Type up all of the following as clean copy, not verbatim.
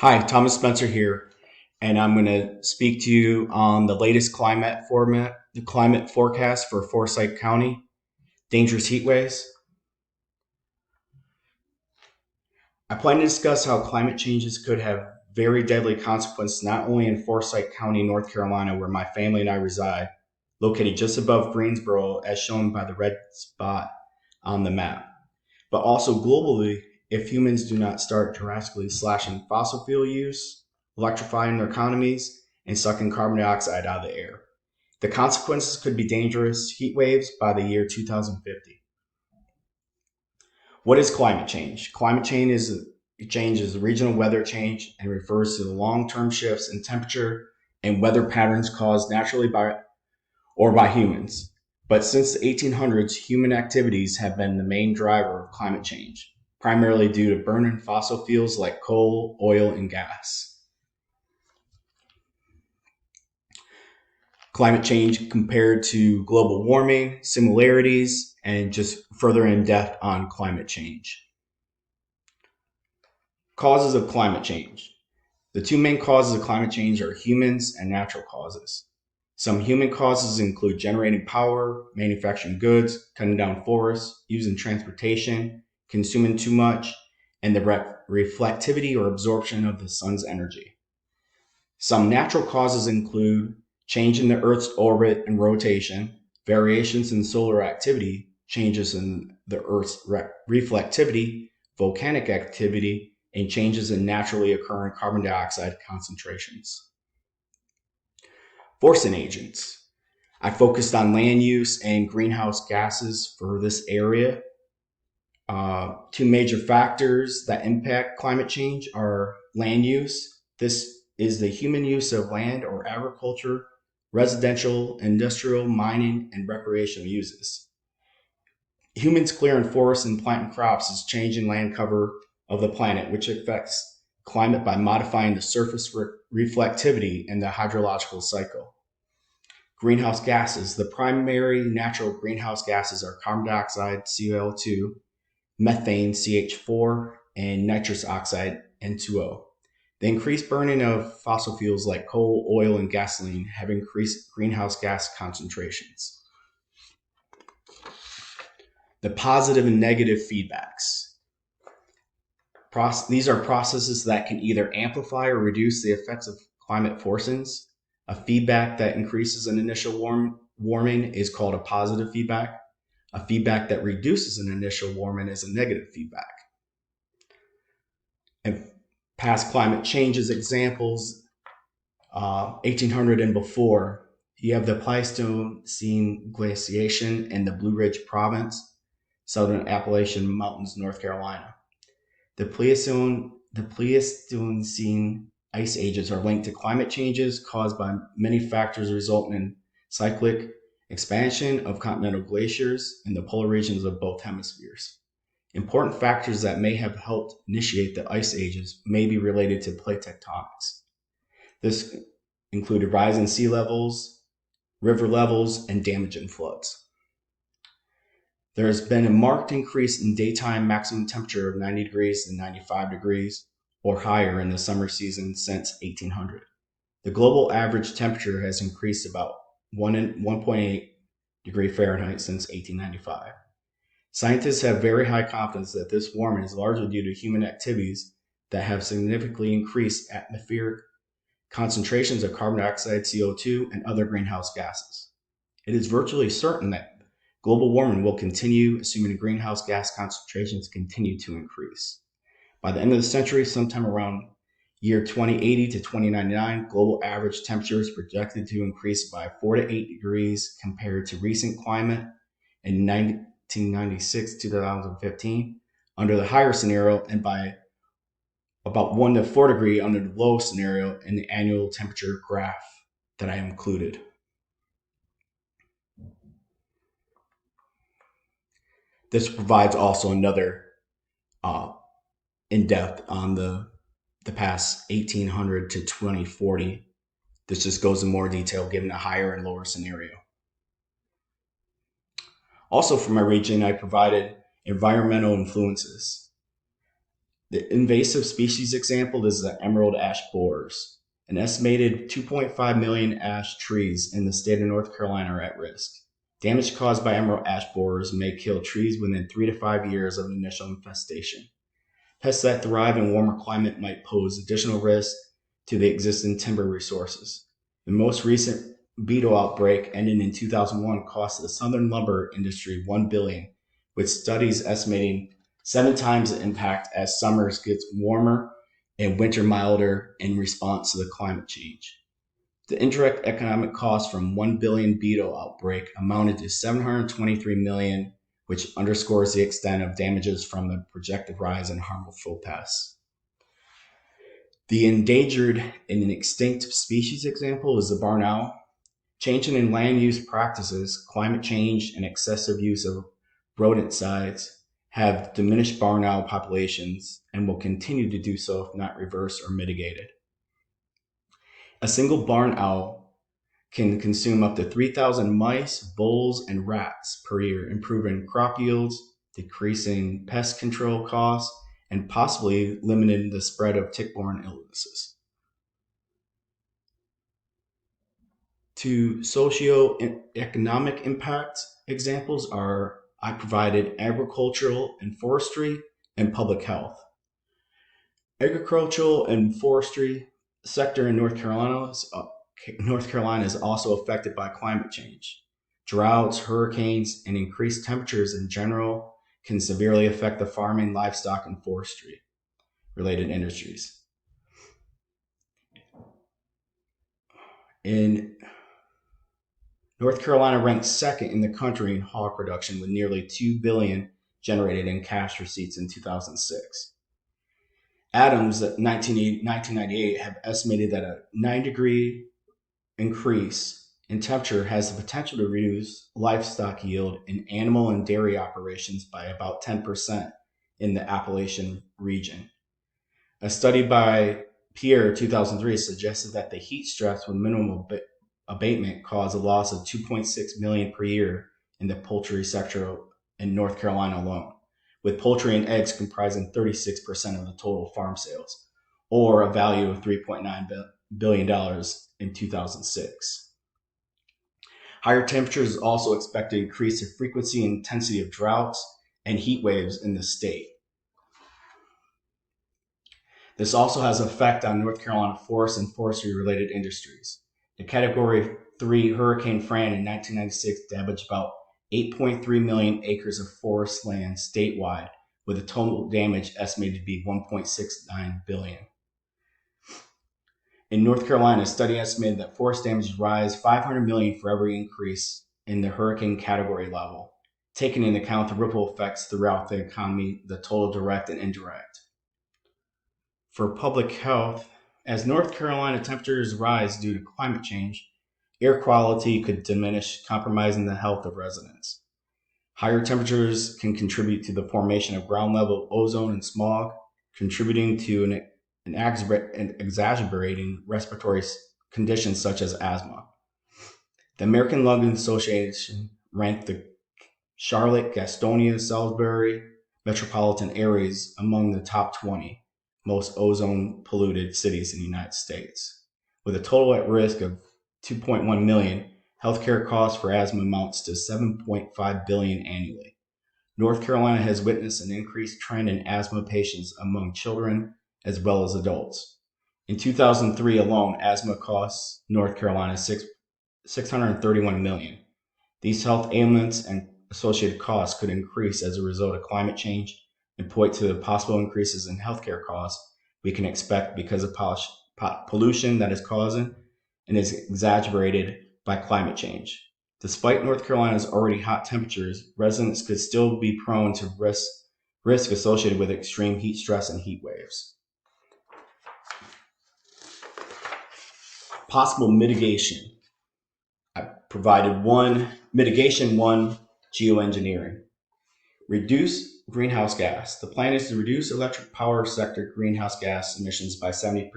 Hi, Thomas Spencer here, and I'm going to speak to you on the latest the climate forecast for Forsyth County, dangerous heat waves. I plan to discuss how climate changes could have very deadly consequences not only in Forsyth County, North Carolina, where my family and I reside, located just above Greensboro as shown by the red spot on the map, but also globally if humans do not start drastically slashing fossil fuel use, electrifying their economies, and sucking carbon dioxide out of the air. The consequences could be dangerous heat waves by the year 2050. What is climate change? Climate change is regional weather change and refers to the long-term shifts in temperature and weather patterns caused naturally by humans. But since the 1800s, human activities have been the main driver of climate change, primarily due to burning fossil fuels like coal, oil, and gas. Climate change compared to global warming, similarities, and just further in depth on climate change. Causes of climate change. The two main causes of climate change are humans and natural causes. Some human causes include generating power, manufacturing goods, cutting down forests, using transportation, consuming too much, and the reflectivity or absorption of the sun's energy. Some natural causes include change in the Earth's orbit and rotation, variations in solar activity, changes in the Earth's reflectivity, volcanic activity, and changes in naturally occurring carbon dioxide concentrations. Forcing agents. I focused on land use and greenhouse gases for this area. Two major factors that impact climate change are land use. This is the human use of land or agriculture, residential, industrial, mining, and recreational uses. Humans clearing forests and planting crops is changing land cover of the planet, which affects climate by modifying the surface reflectivity and the hydrological cycle. Greenhouse gases. The primary natural greenhouse gases are carbon dioxide, CO2, methane, CH4, and nitrous oxide, N2O. The increased burning of fossil fuels like coal, oil, and gasoline have increased greenhouse gas concentrations. The positive and negative feedbacks. These are processes that can either amplify or reduce the effects of climate forcings. A feedback that increases an initial warming is called a positive feedback. A feedback that reduces an initial warming is a negative feedback. And past climate changes examples, 1800 and before, you have the Pleistocene glaciation in the Blue Ridge Province, southern Appalachian Mountains, North Carolina. The Pleistocene ice ages are linked to climate changes caused by many factors resulting in cyclic expansion of continental glaciers in the polar regions of both hemispheres. Important factors that may have helped initiate the ice ages may be related to plate tectonics. This included rising sea levels, river levels, and damage and floods. There has been a marked increase in daytime maximum temperature of 90 degrees to 95 degrees or higher in the summer season since 1800. The global average temperature has increased about 1.8 degree Fahrenheit since 1895. Scientists have very high confidence that this warming is largely due to human activities that have significantly increased atmospheric concentrations of carbon dioxide, CO2, and other greenhouse gases. It is virtually certain that global warming will continue, assuming greenhouse gas concentrations continue to increase. By the end of the century, sometime around year 2080 to 2099, global average temperature is projected to increase by 4 to 8 degrees compared to recent climate in 1996 to 2015 under the higher scenario, and by about 1 to 4 degree under the low scenario in the annual temperature graph that I included. This provides also another in-depth on the past 1800 to 2040. This just goes in more detail given a higher and lower scenario. Also for my region, I provided environmental influences. The invasive species example is the emerald ash borers. An estimated 2.5 million ash trees in the state of North Carolina are at risk. Damage caused by emerald ash borers may kill trees within 3 to 5 years of initial infestation. Pests that thrive in warmer climate might pose additional risk to the existing timber resources. The most recent beetle outbreak, ending in 2001, cost the southern lumber industry $1 billion, with studies estimating 7 times the impact as summers gets warmer and winter milder in response to the climate change. The indirect economic cost from $1 billion beetle outbreak amounted to $723 million, which underscores the extent of damages from the projected rise in harmful pests. The endangered and extinct species example is the barn owl. Changing in land use practices, climate change, and excessive use of rodenticides have diminished barn owl populations and will continue to do so if not reversed or mitigated. A single barn owl can consume up to 3,000 mice, voles, and rats per year, improving crop yields, decreasing pest control costs, and possibly limiting the spread of tick-borne illnesses. To socio-economic impact examples I provided agricultural and forestry and public health. Agricultural and forestry sector in North Carolina is also affected by climate change. Droughts, hurricanes, and increased temperatures in general can severely affect the farming, livestock, and forestry related industries. In North Carolina ranks second in the country in hog production with nearly $2 billion generated in cash receipts in 2006. Adams, 1998, have estimated that a 9-degree increase in temperature has the potential to reduce livestock yield in animal and dairy operations by about 10% in the Appalachian region. A study by Pierre 2003 suggested that the heat stress with minimal abatement caused a loss of $2.6 million per year in the poultry sector in North Carolina alone, with poultry and eggs comprising 36% of the total farm sales, or a value of $3.9 billion in 2006. Higher temperatures also expect to increase the frequency and intensity of droughts and heat waves in the state. This also has an effect on North Carolina forest and forestry-related industries. The Category 3 Hurricane Fran in 1996 damaged about 8.3 million acres of forest land statewide, with a total damage estimated to be $1.69 billion. In North Carolina, a study estimated that forest damage rise $500 million for every increase in the hurricane category level, taking into account the ripple effects throughout the economy, the total direct and indirect. For public health, as North Carolina temperatures rise due to climate change, air quality could diminish, compromising the health of residents. Higher temperatures can contribute to the formation of ground-level ozone and smog, contributing to an exacerbating respiratory conditions such as asthma. The American Lung Association ranked the Charlotte, Gastonia, Salisbury metropolitan areas among the top 20 most ozone-polluted cities in the United States. With a total at risk of 2.1 million, healthcare costs for asthma amounts to $7.5 billion annually. North Carolina has witnessed an increased trend in asthma patients among children as well as adults. In 2003 alone, asthma costs North Carolina $631 million. These health ailments and associated costs could increase as a result of climate change and point to the possible increases in healthcare costs we can expect because of pollution that is causing and is exaggerated by climate change. Despite North Carolina's already hot temperatures, residents could still be prone to risk associated with extreme heat stress and heat waves. Possible mitigation. I provided mitigation one, geoengineering. Reduce greenhouse gas. The plan is to reduce electric power sector greenhouse gas emissions by 70%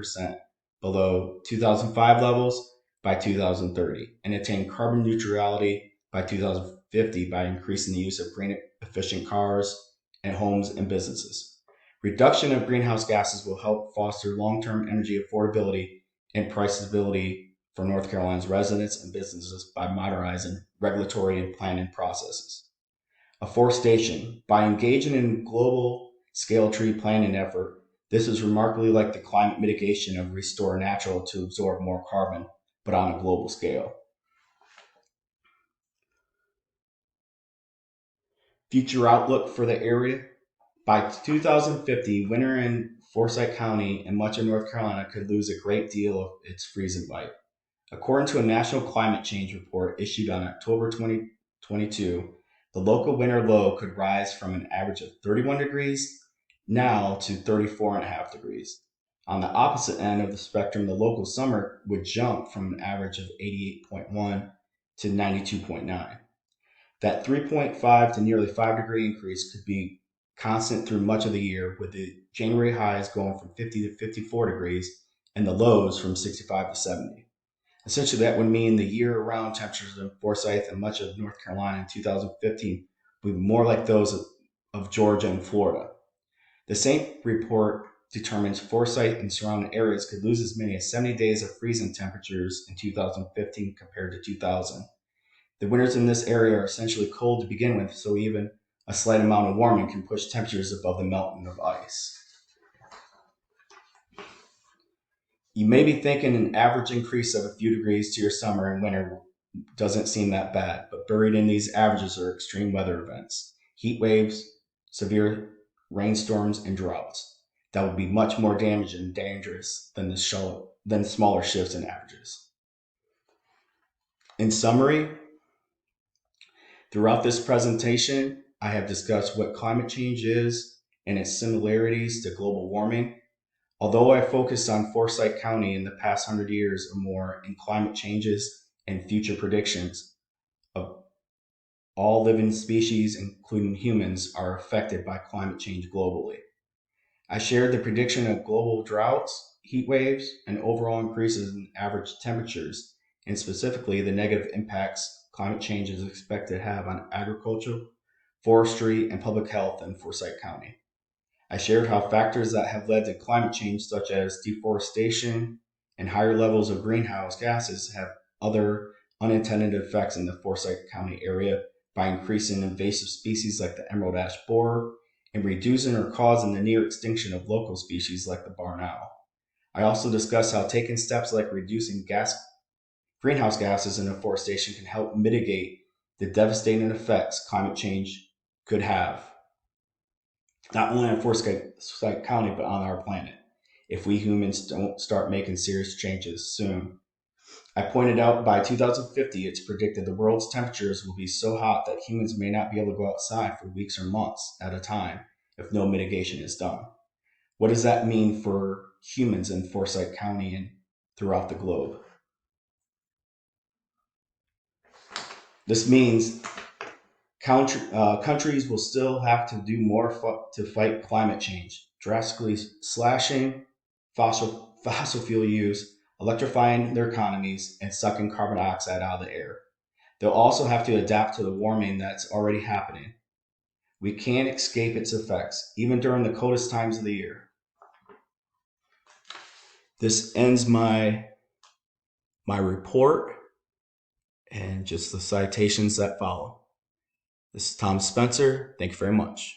below 2005 levels by 2030 and attain carbon neutrality by 2050 by increasing the use of green efficient cars and homes and businesses. Reduction of greenhouse gases will help foster long-term energy affordability and price stability for North Carolina's residents and businesses by modernizing regulatory and planning processes. Afforestation. By engaging in global scale tree planting effort, this is remarkably like the climate mitigation of Restore Natural to absorb more carbon, but on a global scale. Future outlook for the area. By 2050, winter in Forsyth County and much of North Carolina could lose a great deal of its freezing bite. According to a national climate change report issued on October 2022, the local winter low could rise from an average of 31 degrees now to 34.5 degrees. On the opposite end of the spectrum, the local summer would jump from an average of 88.1 to 92.9. That 3.5 to nearly 5 degree increase could be constant through much of the year, with the January highs going from 50 to 54 degrees and the lows from 65 to 70. Essentially, that would mean the year-round temperatures in Forsyth and much of North Carolina in 2015 would be more like those of Georgia and Florida. The same report determines Forsyth and surrounding areas could lose as many as 70 days of freezing temperatures in 2015 compared to 2000. The winters in this area are essentially cold to begin with, so even a slight amount of warming can push temperatures above the melting of ice. You may be thinking an average increase of a few degrees to your summer and winter doesn't seem that bad, but buried in these averages are extreme weather events, heat waves, severe rainstorms, and droughts that would be much more damaging and dangerous than smaller shifts in averages. In summary, throughout this presentation, I have discussed what climate change is and its similarities to global warming. Although I focused on Forsyth County in the past 100 years or more in climate changes and future predictions of all living species, including humans, are affected by climate change globally. I shared the prediction of global droughts, heat waves, and overall increases in average temperatures, and specifically the negative impacts climate change is expected to have on agriculture, forestry, and public health in Forsyth County. I shared how factors that have led to climate change, such as deforestation and higher levels of greenhouse gases, have other unintended effects in the Forsyth County area by increasing invasive species like the emerald ash borer and reducing or causing the near extinction of local species like the barn owl. I also discussed how taking steps like reducing greenhouse gases and afforestation can help mitigate the devastating effects climate change could have, not only on Forsyth County, but on our planet, if we humans don't start making serious changes soon. I pointed out by 2050, it's predicted the world's temperatures will be so hot that humans may not be able to go outside for weeks or months at a time if no mitigation is done. What does that mean for humans in Forsyth County and throughout the globe? This means countries will still have to do more to fight climate change, drastically slashing fossil fuel use, electrifying their economies, and sucking carbon dioxide out of the air. They'll also have to adapt to the warming that's already happening. We can't escape its effects, even during the coldest times of the year. This ends my report and just the citations that follow. This is Tom Spencer. Thank you very much.